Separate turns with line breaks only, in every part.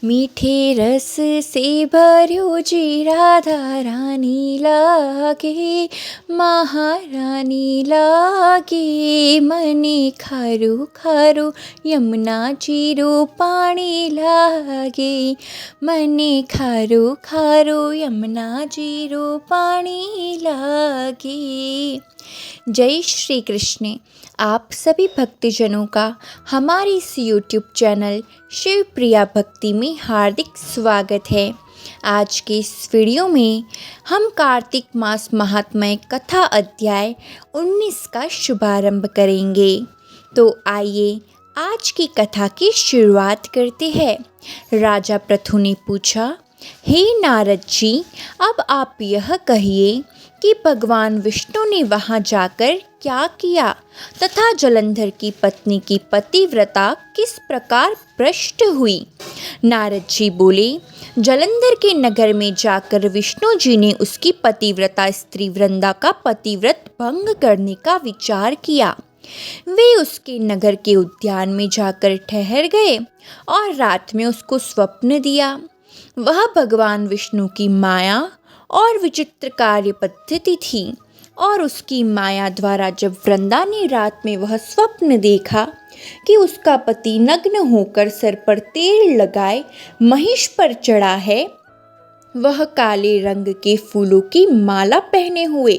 मीठे रस से भर्यो जी राधा रानी लागे, महारानी लागे। मने खारू खारू यमुना जीरो पानी लागे, मने खारू खारू यमुना जीरो पानी लागे। जय श्री कृष्ण। आप सभी भक्तजनों का हमारे इस YouTube चैनल शिव प्रिया भक्ति में हार्दिक स्वागत है। आज के इस वीडियो में हम कार्तिक मास महात्म्य कथा अध्याय 19 का शुभारंभ करेंगे। तो आइए आज की कथा की शुरुआत करते हैं। राजा पृथु ने पूछा, हे नारद जी, अब आप यह कहिए कि भगवान विष्णु ने वहां जाकर क्या किया तथा जलंधर की पत्नी की पतिव्रता किस प्रकार भ्रष्ट हुई। नारद जी बोले, जलंधर के नगर में जाकर विष्णु जी ने उसकी पतिव्रता स्त्री वृंदा का पतिव्रत भंग करने का विचार किया। वे उसके नगर के उद्यान में जाकर ठहर गए और रात में उसको स्वप्न दिया। वह भगवान विष्णु की माया और विचित्र कार्य पद्धति थी और उसकी माया द्वारा जब वृंदा ने रात में वह स्वप्न देखा कि उसका पति नग्न होकर सर पर तेल लगाए महिष पर चढ़ा है, वह काले रंग के फूलों की माला पहने हुए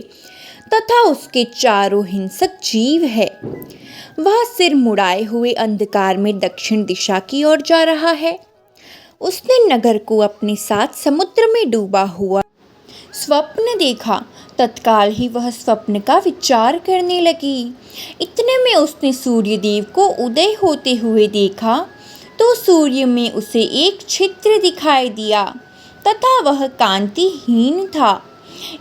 तथा उसके चारों हिंसक जीव है, वह सिर मुड़ाए हुए अंधकार में दक्षिण दिशा की ओर जा रहा है। उसने नगर को अपने साथ समुद्र में डूबा हुआ स्वप्न देखा। तत्काल ही वह स्वप्न का विचार करने लगी। इतने में उसने सूर्य देव को उदय होते हुए देखा तो सूर्य में उसे एक छिद्र दिखाई दिया तथा वह कांतिहीन था।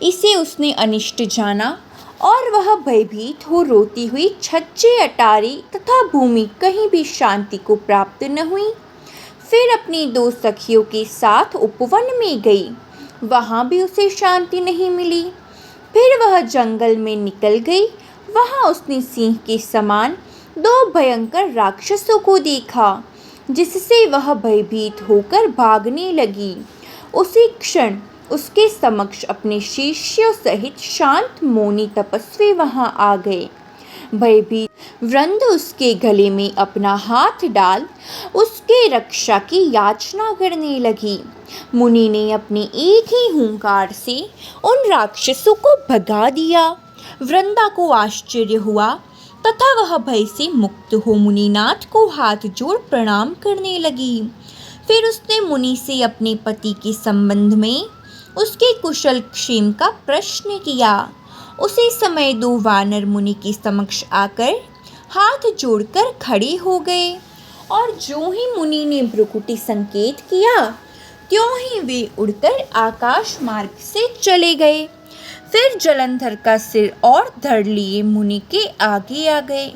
इसे उसने अनिष्ट जाना और वह भयभीत हो रोती हुई छज्जे अटारी तथा भूमि कहीं भी शांति को प्राप्त न हुई। फिर अपनी दो सखियों के साथ उपवन में गई, वहां भी उसे शांति नहीं मिली। फिर वह जंगल में निकल गई, वहां उसने सिंह के समान दो भयंकर राक्षसों को देखा, जिससे वह भयभीत होकर भागने लगी। उसी क्षण उसके समक्ष अपने शिष्यों सहित शांत मौनी तपस्वी वहां आ गए। भयभीत वृंद उसके गले में अपना हाथ डाल उसके रक्षा की याचना करने लगी। मुनि ने अपने एक ही हुंकार से उन राक्षसों को भगा दिया। वृंदा को आश्चर्य हुआ तथा वह भय से मुक्त हो मुनिनाथ को हाथ जोड़ प्रणाम करने लगी। फिर उसने मुनि से अपने पति के संबंध में उसके कुशल क्षेम का प्रश्न किया। उसी समय दो वानर मुनि के समक्ष आकर हाथ जोड़कर खड़े हो गए और जो ही मुनि ने भ्रुकुटी संकेत किया त्यों ही वे उड़कर आकाश मार्ग से चले गए। फिर जलंधर का सिर और धड़ लिए मुनि के आगे आ गए।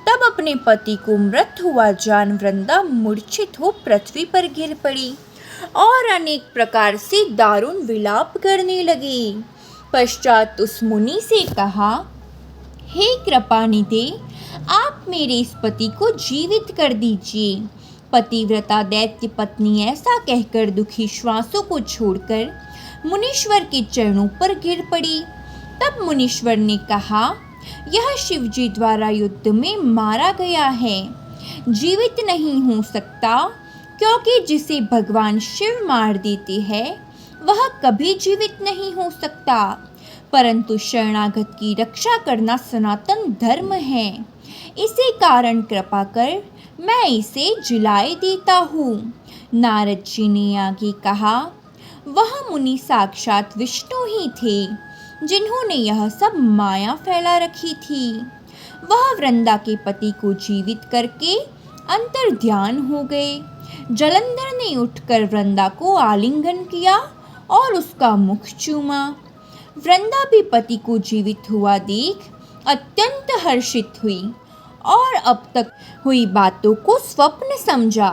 तब अपने पति को मृत हुआ जान वृंदा मूर्छित हो पृथ्वी पर गिर पड़ी और अनेक प्रकार से दारुण विलाप करने लगी। पश्चात उस मुनि से कहा, हे कृपानिधे, आप मेरे इस पति को जीवित कर दीजिए। पतिव्रता दैत्य पत्नी ऐसा कहकर दुखी श्वासों को छोड़कर मुनीश्वर के चरणों पर गिर पड़ी। तब मुनीश्वर ने कहा, यह शिवजी द्वारा युद्ध में मारा गया है, जीवित नहीं हो सकता, क्योंकि जिसे भगवान शिव मार देते हैं वह कभी जीवित नहीं हो सकता। परंतु शरणागत की रक्षा करना सनातन धर्म है, इसी कारण कृपा कर मैं इसे जिलाए देता हूँ। नारद जी ने आगे कहा, वह मुनि साक्षात विष्णु ही थे जिन्होंने यह सब माया फैला रखी थी। वह वृंदा के पति को जीवित करके अंतर ध्यान हो गए। जलंधर ने उठकर वृंदा को आलिंगन किया और उसका मुख चूमा। वृंदा भी पति को जीवित हुआ देख अत्यंत हर्षित हुई और अब तक हुई बातों को स्वप्न समझा।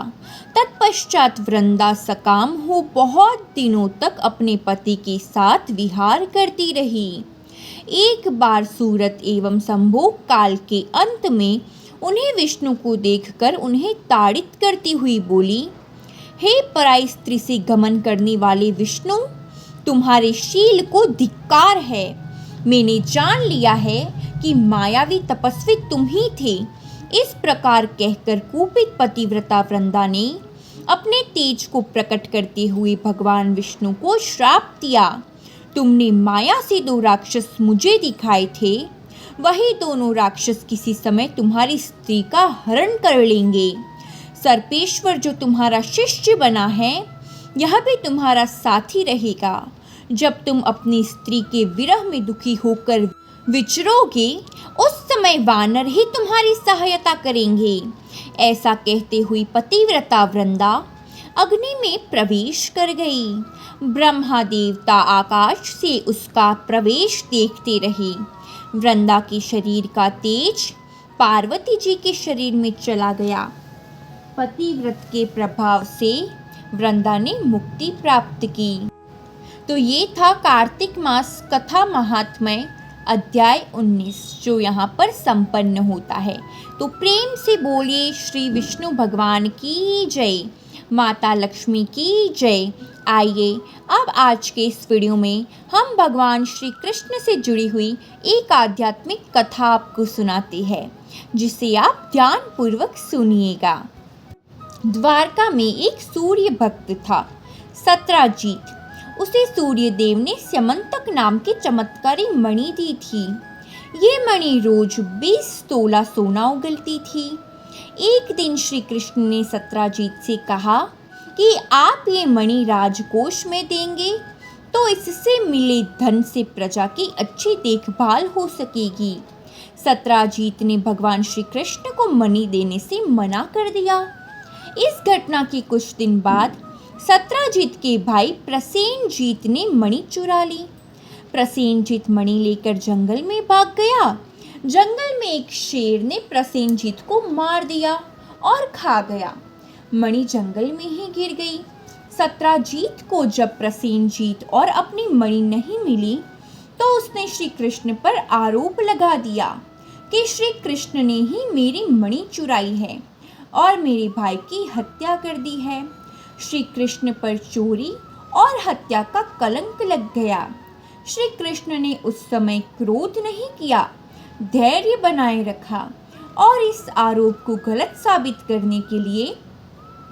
तत्पश्चात वृंदा सकाम हो बहुत दिनों तक अपने पति के साथ विहार करती रही। एक बार सूरत एवं संभोग काल के अंत में उन्हें विष्णु को देखकर उन्हें ताड़ित करती हुई बोली, हे पराई स्त्री से गमन करने वाले विष्णु, तुम्हारे शील को धिक्कार है। मैंने जान लिया है कि मायावी तपस्वी तुम ही थे। इस प्रकार कहकर कुपित पतिव्रता वृंदा ने अपने तेज को प्रकट करते हुए भगवान विष्णु को श्राप दिया। तुमने माया से 2 राक्षस मुझे दिखाए थे, वही दोनों राक्षस किसी समय तुम्हारी स्त्री का हरण कर लेंगे। सर्पेश्वर जो तुम्हारा शिष्य बना है, यह भी तुम्हारा साथी रहेगा। जब तुम अपनी स्त्री के विरह में दुखी होकर विचरोगे, उस समय वानर ही तुम्हारी सहायता करेंगे। ऐसा कहते हुए पतिव्रता वृंदा अग्नि में प्रवेश कर गई। ब्रह्मा देवता आकाश से उसका प्रवेश देखते रहे। वृंदा के शरीर का तेज पार्वती जी के शरीर में चला गया। पतिव्रत के प्रभाव से वृंदा ने मुक्ति प्राप्त की। तो ये था कार्तिक मास कथा महात्म्य अध्याय 19 जो यहाँ पर संपन्न होता है। तो प्रेम से बोलिए श्री विष्णु भगवान की जय, माता लक्ष्मी की जय। आइए अब आज के इस वीडियो में हम भगवान श्री कृष्ण से जुड़ी हुई एक आध्यात्मिक कथा आपको सुनाते हैं, जिसे आप ध्यान पूर्वक सुनिएगा। द्वारका में एक सूर्य भक्त था, सत्राजीत। उसे सूर्य देव ने स्यमंतक नाम की चमत्कारी मणि दी थी। ये मणि रोज 20 तोला सोना उगलती थी। एक दिन श्री कृष्ण ने सत्राजीत से कहा कि आप ये मणि राजकोष में देंगे तो इससे मिले धन से प्रजा की अच्छी देखभाल हो सकेगी। सत्राजीत ने भगवान श्री कृष्ण को मणि देने से मना कर दिया। इस घटना के कुछ दिन बाद सत्राजीत के भाई प्रसेनजीत ने मणि चुरा ली। प्रसेनजीत मणि लेकर जंगल में भाग गया। जंगल में एक शेर ने प्रसेनजीत को मार दिया और खा गया। मणि जंगल में ही गिर गई। सत्राजीत को जब प्रसेनजीत और अपनी मणि नहीं मिली तो उसने श्री कृष्ण पर आरोप लगा दिया कि श्री कृष्ण ने ही मेरी मणि चुराई है और मेरे भाई की हत्या कर दी है। श्री कृष्ण पर चोरी और हत्या का कलंक लग गया। श्री कृष्ण ने उस समय क्रोध नहीं किया, धैर्य बनाए रखा और इस आरोप को गलत साबित करने के लिए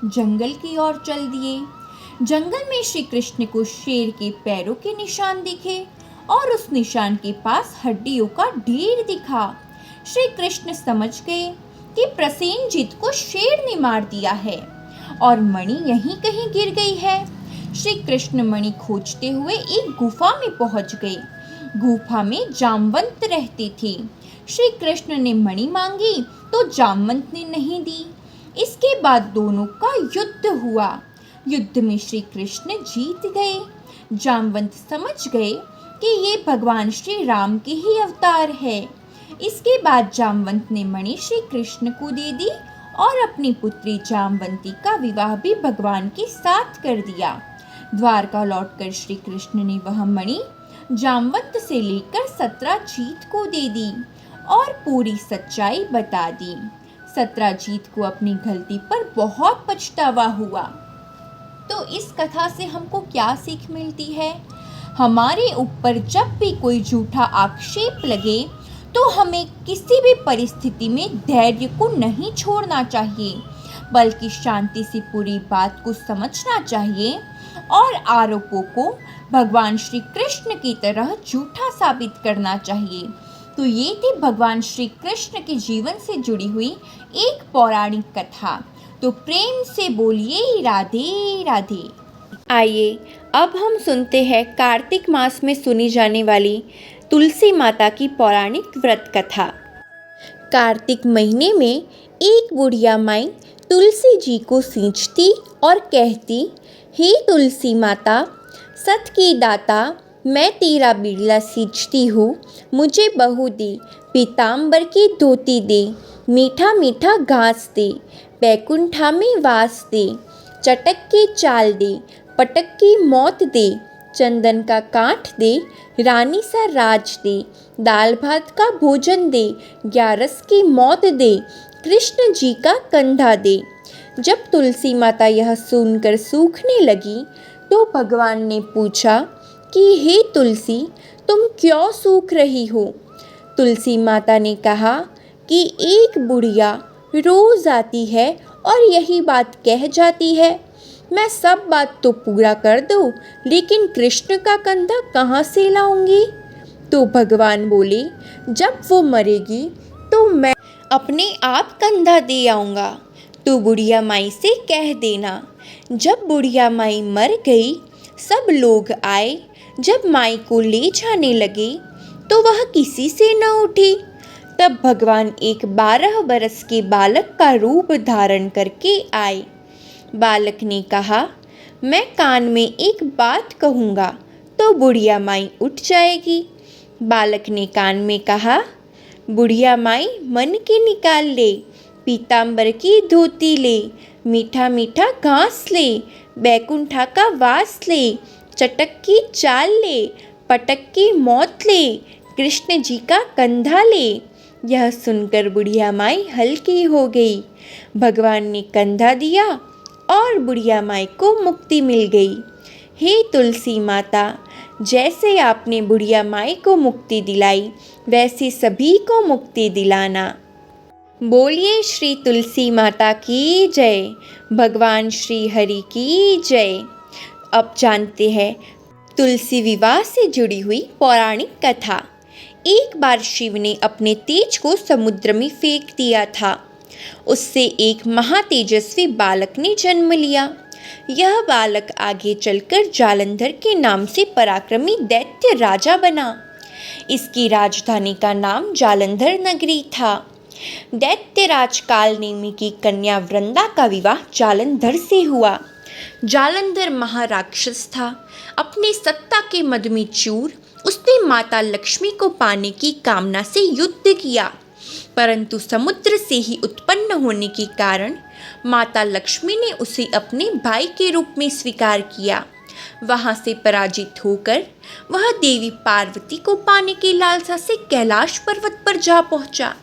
जंगल की ओर चल दिए। जंगल में श्री कृष्ण को शेर के पैरों के निशान दिखे और उस निशान के पास हड्डियों का ढेर दिखा। श्री कृष्ण समझ गए कि प्रसेनजीत को शेर ने मार दिया है और मणि यहीं कहीं गिर गई है। श्री कृष्ण मणि खोजते हुए एक गुफा में पहुंच गए। गुफा में जामवंत रहते थे। श्री कृष्ण ने मणि मांगी तो जामवंत ने नहीं दी। इसके बाद दोनों का युद्ध हुआ। युद्ध में श्री कृष्ण जीत गए। जामवंत समझ गए कि ये भगवान श्री राम के ही अवतार है। इसके बाद जामवंत ने मणि श्री कृष्ण को दे दी और अपनी पुत्री जामवंती का विवाह भी भगवान के साथ कर दिया। द्वारका लौटकर श्री कृष्ण ने वह मणि जामवंत से लेकर सत्राजीत को दे दी और पूरी सच्चाई बता दी। सत्राजीत को अपनी गलती पर बहुत पछतावा हुआ। तो इस कथा से हमको क्या सीख मिलती है? हमारे ऊपर जब भी कोई झूठा आक्षेप लगे तो हमें किसी भी परिस्थिति में धैर्य को नहीं छोड़ना चाहिए, बल्कि शांति से पूरी बात को समझना चाहिए और आरोपों को भगवान श्री कृष्ण की तरह झूठा साबित करना चाहिए। तो ये थी भगवान श्री कृष्ण के जीवन से जुड़ी हुई एक पौराणिक कथा। तो प्रेम से बोलिए राधे राधे। आइए अब हम सुनते हैं कार्तिक मास में सुनी जाने वाली तुलसी माता की पौराणिक व्रत कथा। कार्तिक महीने में एक बुढ़िया माई तुलसी जी को सींचती और कहती, हे तुलसी माता, सत की दाता, मैं तेरा बिरला सींचती हूँ, मुझे बहू दे, पीताम्बर की धोती दे, मीठा मीठा घास दे, बैकुंठा में वास दे, चटक की चाल दे, पटक की मौत दे, चंदन का काठ दे, रानी सा राज दे, दाल भात का भोजन दे, ग्यारस की मौत दे, कृष्ण जी का कंधा दे, जब तुलसी माता यह सुनकर सूखने लगी तो भगवान ने पूछा कि हे तुलसी, तुम क्यों सूख रही हो? तुलसी माता ने कहा कि एक बुढ़िया रोज आती है और यही बात कह जाती है, मैं सब बात तो पूरा कर दूं, लेकिन कृष्ण का कंधा कहाँ से लाऊंगी? तो भगवान बोले, जब वो मरेगी तो मैं अपने आप कंधा दे आऊँगा। तो बुढ़िया माई से कह देना। जब बुढ़िया माई मर गई, सब लोग आए। जब माई को ले जाने लगे तो वह किसी से न उठी। तब भगवान एक 12 बरस के बालक का रूप धारण करके आए। बालक ने कहा, मैं कान में एक बात कहूँगा तो बुढ़िया माई उठ जाएगी। बालक ने कान में कहा, बुढ़िया माई मन के निकाल ले, पीताम्बर की धोती ले, मीठा मीठा घास ले, बैकुंठा का वास ले, चटक की चाल ले, पटक की मौत ले, कृष्ण जी का कंधा ले। यह सुनकर बुढ़िया माई हल्की हो गई। भगवान ने कंधा दिया और बुढ़िया माई को मुक्ति मिल गई। हे तुलसी माता, जैसे आपने बुढ़िया माई को मुक्ति दिलाई, वैसे सभी को मुक्ति दिलाना। बोलिए श्री तुलसी माता की जय। भगवान श्री हरि की जय। अब जानते हैं तुलसी विवाह से जुड़ी हुई पौराणिक कथा। एक बार शिव ने अपने तेज को समुद्र में फेंक दिया था। उससे एक महातेजस्वी बालक ने जन्म लिया। यह बालक आगे चलकर जालंधर के नाम से पराक्रमी दैत्य राजा बना। इसकी राजधानी का नाम जालंधर नगरी था। दैत्यराज कालनेमी की कन्या वृंदा का विवाह जालंधर से हुआ। जालंधर महाराक्षस था। अपने सत्ता के मद में चूर, उसने माता लक्ष्मी को पाने की कामना से युद्ध किया, परंतु समुद्र से ही उत्पन्न होने के कारण माता लक्ष्मी ने उसे अपने भाई के रूप में स्वीकार किया। वहां से पराजित होकर वह देवी पार्वती को पाने की लालसा से कैलाश पर्वत पर जा पहुंचा।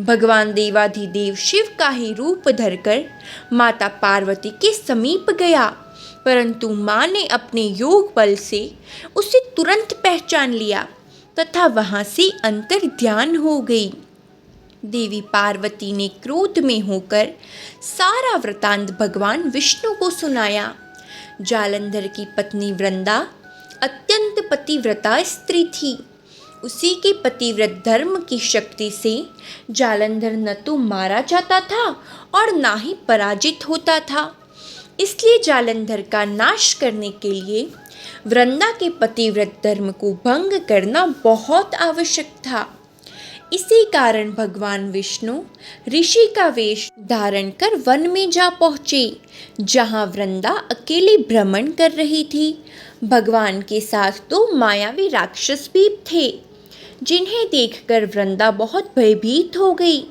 भगवान देवाधिदेव शिव का ही रूप धरकर माता पार्वती के समीप गया, परंतु माँ ने अपने योग बल से उसे तुरंत पहचान लिया तथा वहां से अंतर्ध्यान हो गई। देवी पार्वती ने क्रोध में होकर सारा वृतांत भगवान विष्णु को सुनाया। जालंधर की पत्नी वृंदा अत्यंत पतिव्रता स्त्री थी। उसी के पतिव्रत धर्म की शक्ति से जालंधर न तो मारा जाता था और ना ही पराजित होता था। इसलिए जालंधर का नाश करने के लिए वृंदा के पतिव्रत धर्म को भंग करना बहुत आवश्यक था। इसी कारण भगवान विष्णु ऋषि का वेश धारण कर वन में जा पहुँचे, जहाँ वृंदा अकेली भ्रमण कर रही थी। भगवान के साथ दो मायावी राक्षस भी थे, जिन्हें देखकर वृंदा बहुत भयभीत हो गई।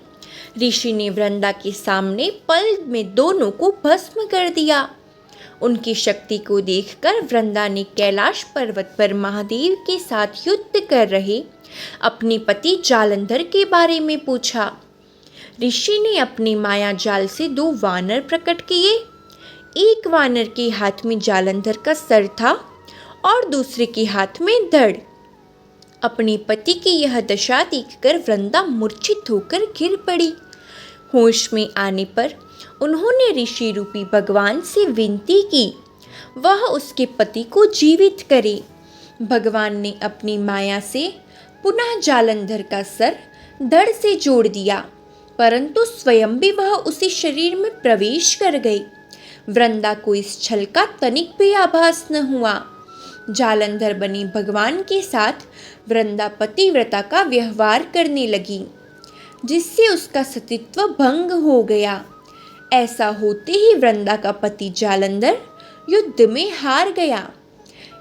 ऋषि ने वृंदा के सामने पल में दोनों को भस्म कर दिया। उनकी शक्ति को देखकर वृंदा ने कैलाश पर्वत पर महादेव के साथ युद्ध कर रहे अपने पति जालंधर के बारे में पूछा। ऋषि ने अपने माया जाल से 2 वानर प्रकट किए। एक वानर के हाथ में जालंधर का सर था और दूसरे के हाथ में धड़। अपने पति की यह दशा देखकर वृंदा मूर्छित होकर गिर पड़ी। होश में आने पर उन्होंने ऋषि रूपी भगवान से विनती की वह उसके पति को जीवित करे। भगवान ने अपनी माया से पुनः जालंधर का सर धड़ से जोड़ दिया, परंतु स्वयं भी वह उसी शरीर में प्रवेश कर गई। वृंदा को इस छल का तनिक भी आभास न हुआ। जालंधर बने भगवान के साथ वृंदा पतिव्रता का व्यवहार करने लगी, जिससे उसका सतीत्व भंग हो गया। ऐसा होते ही वृंदा का पति जालंधर युद्ध में हार गया।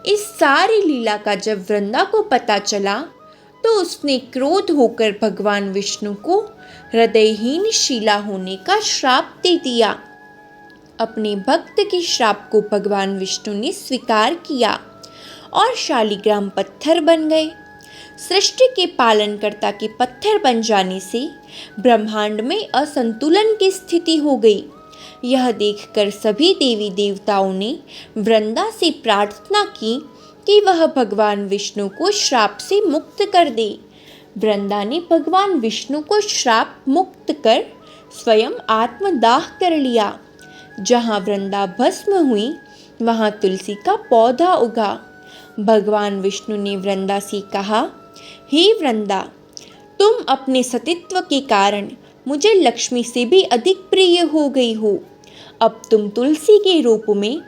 इस सारी लीला का जब वृंदा को पता चला तो उसने क्रोध होकर भगवान विष्णु को हृदयहीन शिला होने का श्राप दे दिया। अपने भक्त के श्राप को भगवान विष्णु ने स्वीकार किया और शालिग्राम पत्थर बन गए। सृष्टि के पालनकर्ता के पत्थर बन जाने से ब्रह्मांड में असंतुलन की स्थिति हो गई। यह देखकर सभी देवी देवताओं ने वृंदा से प्रार्थना की कि वह भगवान विष्णु को श्राप से मुक्त कर दे। वृंदा ने भगवान विष्णु को श्राप मुक्त कर स्वयं आत्मदाह कर लिया। जहाँ वृंदा भस्म हुई वहाँ तुलसी का पौधा उगा। भगवान विष्णु ने वृंदा से कहा, हे वृंदा, तुम अपने सतीत्व के कारण मुझे लक्ष्मी से भी अधिक प्रिय हो गई हो। अब तुम तुलसी के रूप में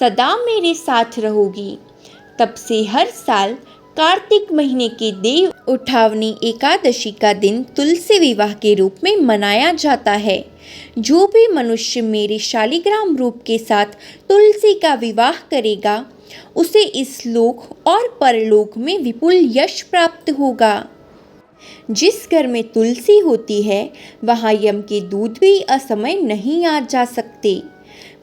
सदा मेरे साथ रहोगी। तब से हर साल कार्तिक महीने के देव उठावनी एकादशी का दिन तुलसी विवाह के रूप में मनाया जाता है। जो भी मनुष्य मेरे शालिग्राम रूप के साथ तुलसी का विवाह करेगा उसे इस लोक और परलोक में विपुल यश प्राप्त होगा। जिस घर में तुलसी होती है वहाँ यम के दूत भी असमय नहीं आ जा सकते।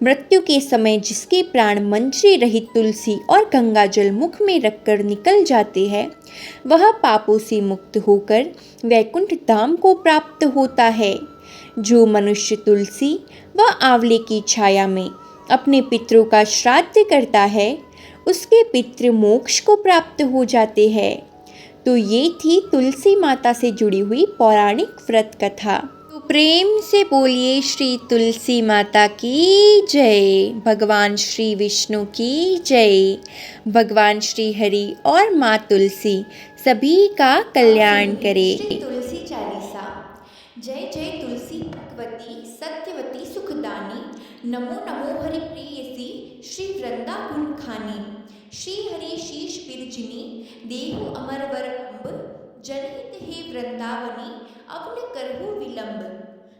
मृत्यु के समय जिसके प्राण मंजरी रहित तुलसी और गंगा जल मुख में रखकर निकल जाते हैं वह पापों से मुक्त होकर वैकुंठ धाम को प्राप्त होता है। जो मनुष्य तुलसी व आंवले की छाया में अपने पितरों का श्राद्ध करता है उसके पितृ मोक्ष को प्राप्त हो जाते हैं। तो ये थी तुलसी माता से जुड़ी हुई पौराणिक व्रत कथा। तो प्रेम से बोलिए श्री तुलसी माता की जय, भगवान श्री विष्णु की जय, भगवान श्री हरि और माँ तुलसी सभी का कल्याण करे।
तुलसी चालीसा। जय जय तुलसी भगवती सत्यवती सुखदानी, नमो नमो हरि प्रियसी श्री वृंदा गुण खानी। श्री हरि शीश बिरजिनी देहु अमर वर अम्ब, जनहित हे वृंदावनी अब न करहु विलंब।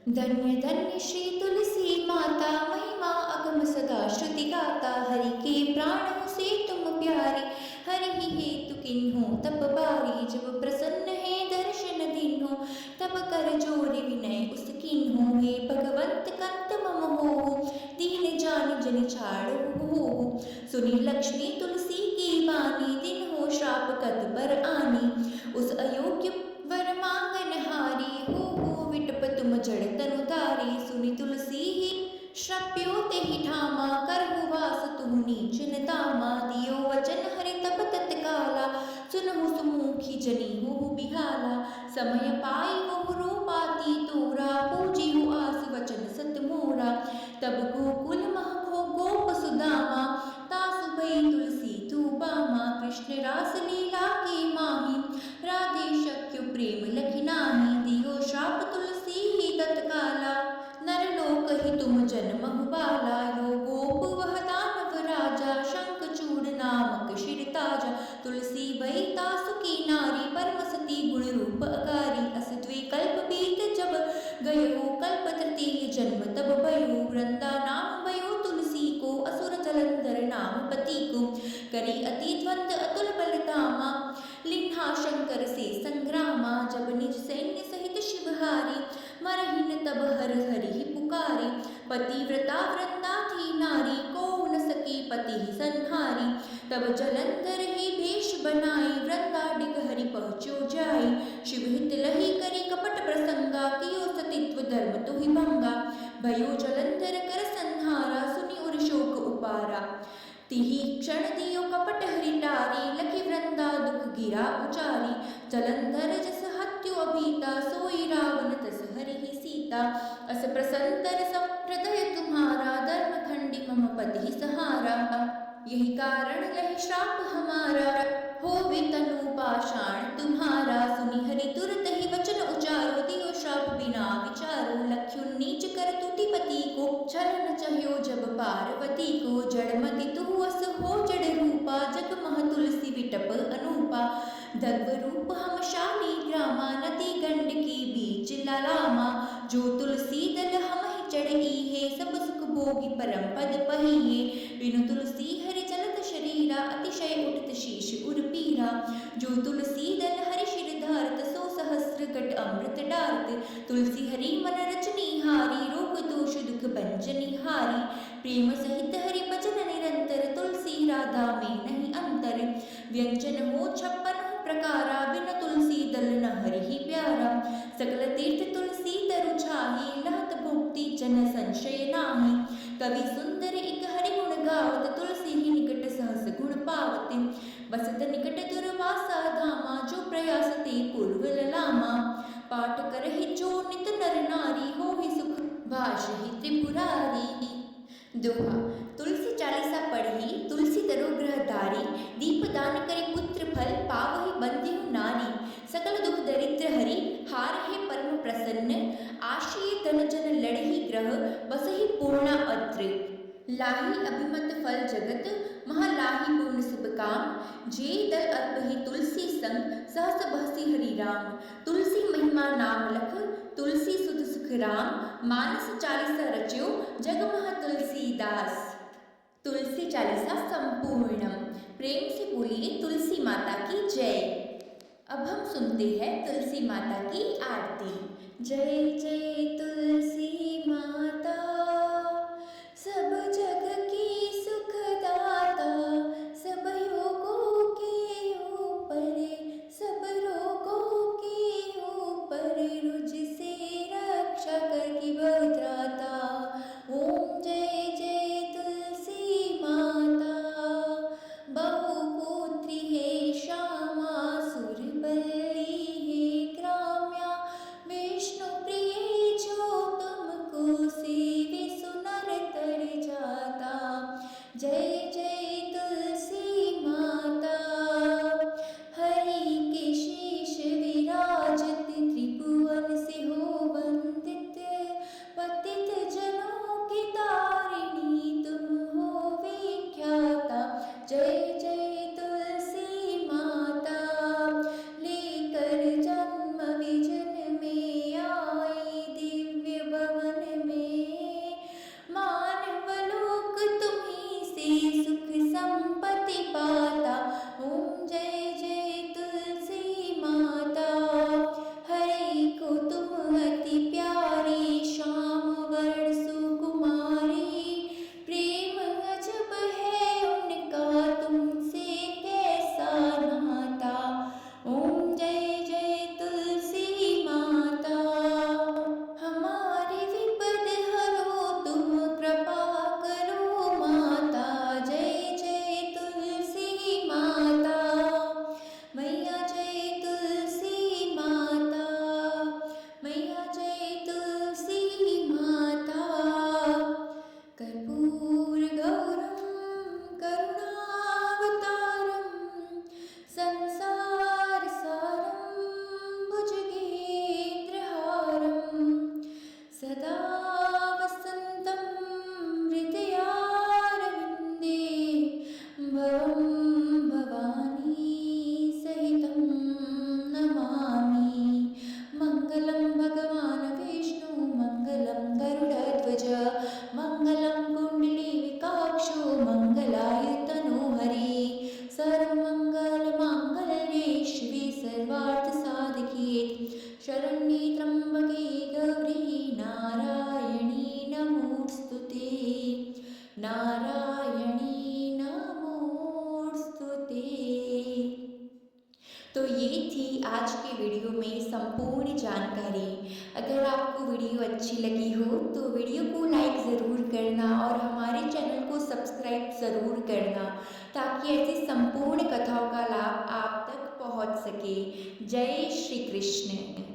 धन्य धन्य श्री तुलसी माता, महिमा अगम सदा श्रुति गाता। हरि के प्राणों से तुम प्यारी, हरि ही हेतु किन्हो तप बारी। जब प्रसन्न है दर्शन दिन्हो, तब कर जोर विनय उस किन्हो। हे भगवंत कंत मम हो, दीन जान जन छाड़ो हो। सुनी लक्ष्मी तुलसी की वाणी, दिन हो श्राप कद पर आनी। उस अयोग्य वर मांगन हारी, हो विटप तुम जड़ तनु धारी। सुनी तुलसी ही श्रप्यो ते ही ठामा, करहु वास तुम नीचन दामा। दियो वचन हरि तब तत्काला, सुनहु सुमुखी जनी हो बिहाला। समय पाई वो रूपाती तोरा, पूजी हो आस वचन सत मोरा। तब गोकुल महको गोप सुदामा, तासु भई तुलसी धूपामा। कृष्ण रास लीला के माही, राधे शक्य प्रेम लखि नाहि। दियो श्राप तुलसी ही तत्काला, नर लोक ही तुम जन्महु बाला। यो गोप वह दानव राजा, शंखचूड़ नामक शिर ताजा। तुलसी भई तासु की नारी, परम सती गुण रूप अगारी। अस द्वे कल्प बीत जब गयो, कल्प तृतीय जन्म तब भयो। वृंदा नाम भयो तुलसी को, असुर जलंधर नाम पति को। करी अति द्वंद अतुल बलधामा, लिन्हा शंकर से संग्रामा। जब निज सैन्य सहित शिवहारी, मरहिन तब हर हरि ही पुकारी। पतिव्रता वृंदा थी नारी, को न सकी पति ही संहारी। तब जलंधर ही भेष बनाई, वृंदा डिग हरि पहुँचो जाई। शिव हित लही करी कपट प्रसंगा, कियो सतित्व धर्म तो ही भंगा। भयो जलंधर कर संहारा, सुनि उर शोक उपारा। तिहि क्षण दियो कपट हरि टारी, लखि वृंदा दुख गिरा उचारी। जलंधर जस हत्यु अभीता, सोई रावण तस हरि ही सीता। अस प्रसंतर सब हृदय तुम्हारा, धर्म खंडी मम पति सहारा। यही कारण लहि श्राप हमारा, होवे तनु पाषाण तुम्हारा। सुनि हरि तुरत ही वचन उचारो, दियो श्राप बिना विचारो। लख्युन नीच कर तुति पति को, छल न चह्यो जब पार्वती को। जड़मति तुहु अस हो जड़ रूपा, जग मह तुलसी विटप अनूपा। दग्व रूप हम शाली ग्रामा, नदी गंड की बीच लालामा। जो तुलसी दल हम ही चढ़ी है, सब सुख भोगी परम पद पहिए। बिनु तुलसी हरि चलत शरीरा, अतिशय उठत शीश उर पीरा। जो तुलसी दल हरि शिर धारत, सो सहस्र गट अमृत डारत। तुलसी हरि मन रचनी हारी, रोग दोष दुख भंजनी हारी। प्रेम सहित हरि भजन निरंतर, तुलसी राधा में नहीं अंतर। व्यंजन हो 56 प्रकारा, बिन तुलसी दल न हरि ही प्यारा। सकल तीर्थ तुलसी तरु छाही, लहत मुक्ति जन संशय नाही। कवि सुंदर एक हरि गुण गावत, तुलसी ही निकट सहस गुण पावती। बसत निकट दुर्वासा धामा, जो प्रयास ते पूर्व ललामा। पाठ करहि जो नित नर नारी, होहि सुख भाष ही त्रिपुरारी। दोहा। तुलसी चालीसा पढ़ी तुलसी तरो ग्रहधारी, दीपदान करे पुत्र फल, पावहि बंध्यु नारी। सकल दुख दरिद्र हरि, हार है परम प्रसन्न। आशीय धन जन लड़ही ग्रह, बसहि पूर्णा अत्र। लाही अभिमत फल जगत, महा लाही पूर्ण शुभ काम। जे दल अर्प ही तुलसी संग, सहस बहसी हरि राम। तुलसी महिमा नाम लख, तुलसी सुध सुख राम। मानस चालीसा रच्यो, जग महा तुलसीदास। तुलसी चालीसा संपूर्णम। प्रेम से बोलिए तुलसी माता की जय। अब हम सुनते हैं तुलसी माता की आरती। जय जय तुलसी माता, सब जग की सुखदाता। सब योगों के ऊपर, सब रोगों के ऊपर, रुझ से रक्षा कर की बत्राता। ओम जय जय तुलसी माता, बहुपुत्री है श्यामा, सुरबली है ग्राम्या। विष्णु प्रिय जो तुमको सेवे, सुनर तर जाता। जय जय तुलसी माता, हरि के शीश विराजत, त्रिभुवन से हो वंदित। पतित जनों की तारिणी, तुम हो विख्याता। जय जय तुलसी माता, लेकर जन्म विजन में आई दिव्य भवन में। मानवलोक तुम्हीं से सुख संपत्ति पाता। ओम जय जय तुलसी माता, हरि को तुम अति प्यारी, श्याम वर्ण सुकुमारी। प्रेम अजब है उनका, तुमसे कैसा नाता। ओम जय जय तुलसी माता, हमारे विपद हरो तुम, कृपा करो माता। जय जय तुलसी माता, मैया जय तुलसी माता, मैया जय तुलसी माता। कर्पूर गौरम करुणावतारम, संसार सारम भुजगेन्द्रहारम। सदा वसन्तं हृदयारविन्दे, भवं भवानी सहितं नमामि। मंगलं भगवान् विष्णु, मंगलं गरुडध्वज, मंगलं कुण्डलीकाक्षो, मंगलाय तनोहरि। सर्वमंगलमांगल्ये शिवे सर्वार्थसाधिके, शरण्ये त्र्यंबके गौरी, नारायणी नमोस्तुते, नारायणी नमोस्तुते। तो ये थी आज के वीडियो में संपूर्ण जानकारी। अगर आपको वीडियो अच्छी लगी हो तो वीडियो को लाइक ज़रूर करना और हमारे चैनल को सब्सक्राइब ज़रूर करना, ताकि ऐसी संपूर्ण कथाओं का लाभ आप तक पहुंच सके। जय श्री कृष्ण।